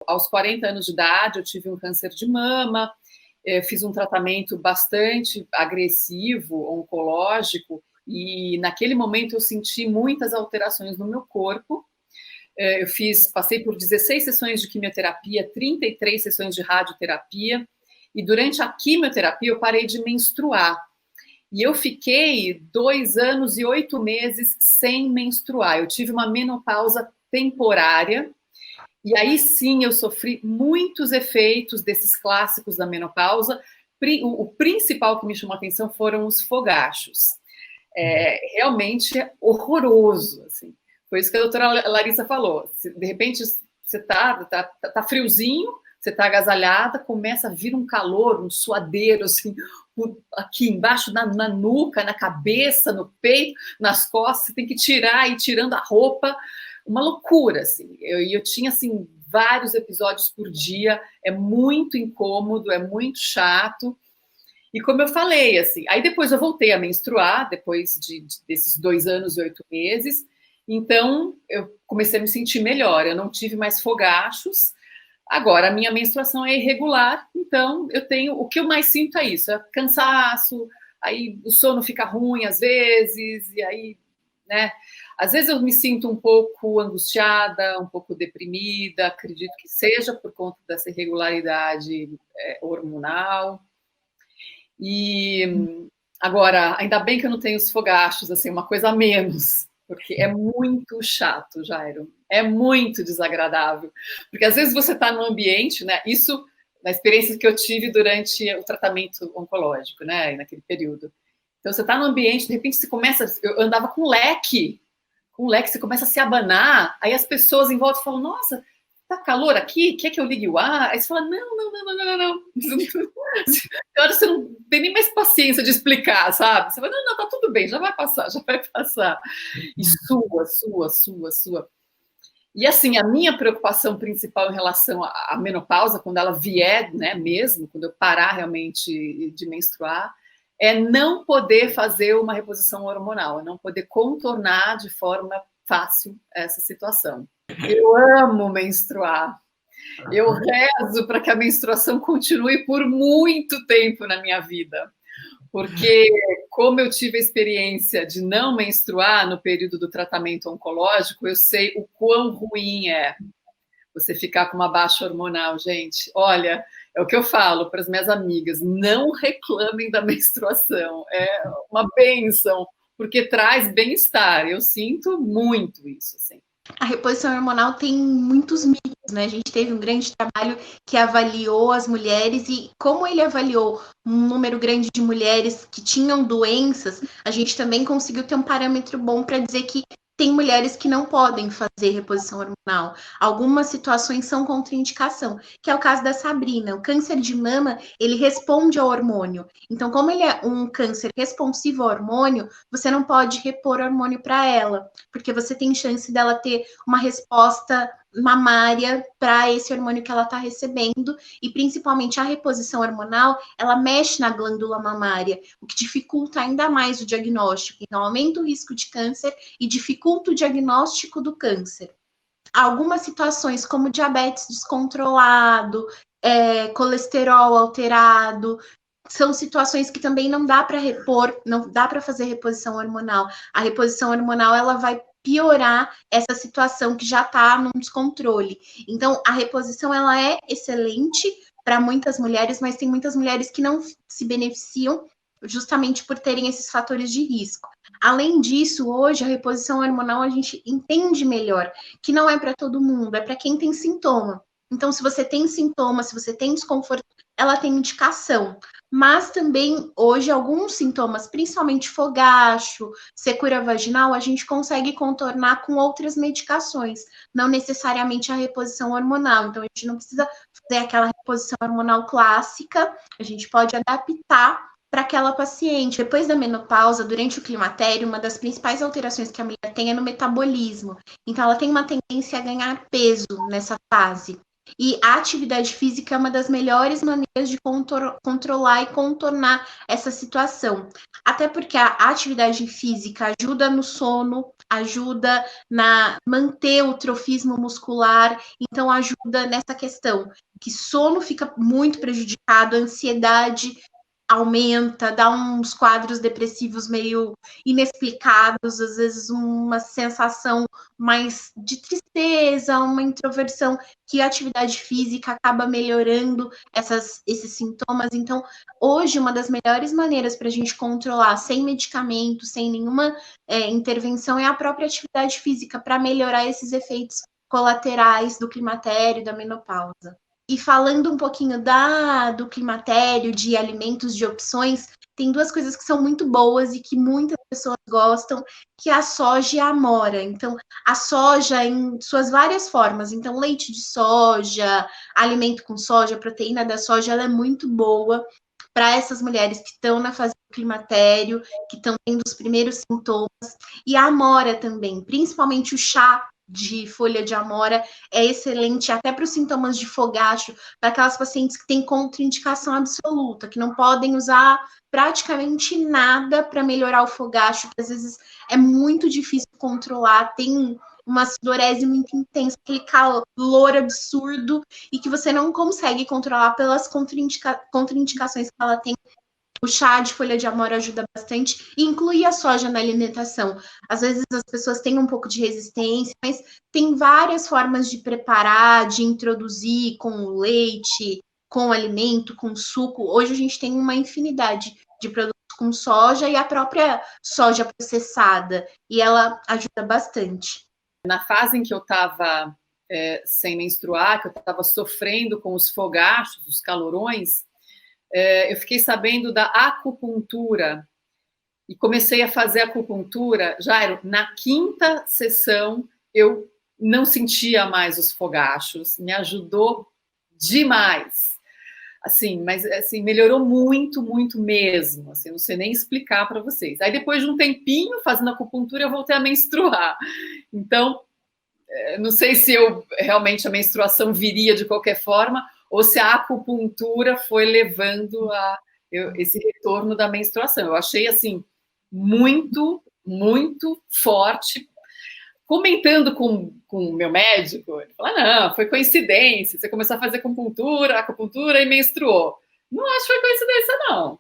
aos 40 anos de idade, eu tive um câncer de mama, fiz um tratamento bastante agressivo, oncológico, e naquele momento eu senti muitas alterações no meu corpo. Eu passei por 16 sessões de quimioterapia, 33 sessões de radioterapia, e durante a quimioterapia eu parei de menstruar. E eu fiquei 2 anos e 8 meses sem menstruar. Eu tive uma menopausa temporária, e aí sim eu sofri muitos efeitos desses clássicos da menopausa. O principal que me chamou a atenção foram os fogachos. Realmente horroroso, assim. Foi isso que a doutora Larissa falou. De repente você tá friozinho, você tá agasalhada, começa a vir um calor, um suadeiro, assim, aqui embaixo, na nuca, na cabeça, no peito, nas costas, você tem que ir tirando a roupa, uma loucura, assim. Eu tinha, assim, vários episódios por dia, é muito incômodo, é muito chato. E como eu falei, assim, aí depois eu voltei a menstruar, depois desses 2 anos e 8 meses, então eu comecei a me sentir melhor, eu não tive mais fogachos. Agora, a minha menstruação é irregular, então o que eu mais sinto é isso, é cansaço, aí o sono fica ruim às vezes, e aí, né, às vezes eu me sinto um pouco angustiada, um pouco deprimida, acredito que seja por conta dessa irregularidade hormonal. E agora, ainda bem que eu não tenho os fogachos, assim, uma coisa a menos, porque é muito chato, Jairo, é muito desagradável, porque às vezes você está no ambiente, né, isso na experiência que eu tive durante o tratamento oncológico, né, naquele período. Então você está no ambiente, de repente você começa, eu andava com leque, você começa a se abanar, aí as pessoas em volta falam, nossa, tá calor aqui? Quer que eu ligue o ar? Aí você fala, não. Agora você não tem nem mais paciência de explicar, sabe? Você fala, não, tá tudo bem, já vai passar. E sua. E assim, a minha preocupação principal em relação à menopausa, quando ela vier, né, mesmo, quando eu parar realmente de menstruar, é não poder fazer uma reposição hormonal, é não poder contornar de forma fácil essa situação. Eu amo menstruar. Eu rezo para que a menstruação continue por muito tempo na minha vida. Porque, como eu tive a experiência de não menstruar no período do tratamento oncológico, eu sei o quão ruim é você ficar com uma baixa hormonal, gente. Olha, é o que eu falo para as minhas amigas, não reclamem da menstruação. É uma bênção, porque traz bem-estar. Eu sinto muito isso, assim. A reposição hormonal tem muitos mitos, né? A gente teve um grande trabalho que avaliou as mulheres e como ele avaliou um número grande de mulheres que tinham doenças, a gente também conseguiu ter um parâmetro bom para dizer que tem mulheres que não podem fazer reposição hormonal. Algumas situações são contraindicação, que é o caso da Sabrina. O câncer de mama, ele responde ao hormônio. Então, como ele é um câncer responsivo ao hormônio, você não pode repor hormônio para ela, porque você tem chance dela ter uma resposta mamária para esse hormônio que ela está recebendo, e principalmente a reposição hormonal, ela mexe na glândula mamária, o que dificulta ainda mais o diagnóstico, então aumenta o risco de câncer e dificulta o diagnóstico do câncer. Algumas situações, como diabetes descontrolado, colesterol alterado, são situações que também não dá para repor, não dá para fazer reposição hormonal. A reposição hormonal, ela vai piorar essa situação que já está num descontrole. Então, a reposição, ela é excelente para muitas mulheres, mas tem muitas mulheres que não se beneficiam justamente por terem esses fatores de risco. Além disso, hoje, a reposição hormonal, a gente entende melhor que não é para todo mundo, é para quem tem sintoma. Então, se você tem sintoma, se você tem desconforto, ela tem indicação. Mas também, hoje, alguns sintomas, principalmente fogacho, secura vaginal, a gente consegue contornar com outras medicações, não necessariamente a reposição hormonal. Então, a gente não precisa fazer aquela reposição hormonal clássica, a gente pode adaptar para aquela paciente. Depois da menopausa, durante o climatério, uma das principais alterações que a mulher tem é no metabolismo. Então, ela tem uma tendência a ganhar peso nessa fase. E a atividade física é uma das melhores maneiras de controlar e contornar essa situação. Até porque a atividade física ajuda no sono, ajuda na manter o trofismo muscular, então ajuda nessa questão que sono fica muito prejudicado, a ansiedade aumenta, dá uns quadros depressivos meio inexplicados, às vezes uma sensação mais de tristeza, uma introversão, que a atividade física acaba melhorando esses sintomas. Então, hoje, uma das melhores maneiras para a gente controlar sem medicamento, sem nenhuma intervenção, é a própria atividade física para melhorar esses efeitos colaterais do climatério e da menopausa. E falando um pouquinho do climatério, de alimentos, de opções, tem duas coisas que são muito boas e que muitas pessoas gostam, que é a soja e a amora. Então, a soja em suas várias formas. Então, leite de soja, alimento com soja, proteína da soja, ela é muito boa para essas mulheres que estão na fase do climatério, que estão tendo os primeiros sintomas. E a amora também, principalmente o chá de folha de amora é excelente até para os sintomas de fogacho, para aquelas pacientes que têm contraindicação absoluta, que não podem usar praticamente nada para melhorar o fogacho, que às vezes é muito difícil controlar, tem uma sudorese muito intensa, aquele calor absurdo, e que você não consegue controlar pelas contraindicações que ela tem. O chá de folha de amora ajuda bastante, e incluir a soja na alimentação. Às vezes as pessoas têm um pouco de resistência, mas tem várias formas de preparar, de introduzir com leite, com alimento, com suco. Hoje a gente tem uma infinidade de produtos com soja e a própria soja processada, e ela ajuda bastante. Na fase em que eu estava sem menstruar, que eu estava sofrendo com os fogachos, os calorões, eu fiquei sabendo da acupuntura e comecei a fazer acupuntura. Já na quinta sessão, eu não sentia mais os fogachos, me ajudou demais. Assim, mas assim, melhorou muito, muito mesmo. Assim, não sei nem explicar para vocês. Aí depois de um tempinho fazendo acupuntura, eu voltei a menstruar. Então, não sei se realmente a menstruação viria de qualquer forma, ou se a acupuntura foi levando a esse retorno da menstruação. Eu achei, assim, muito, muito forte. Comentando com o meu médico, ele falou, não, foi coincidência, você começou a fazer acupuntura e menstruou. Não acho que foi coincidência, não.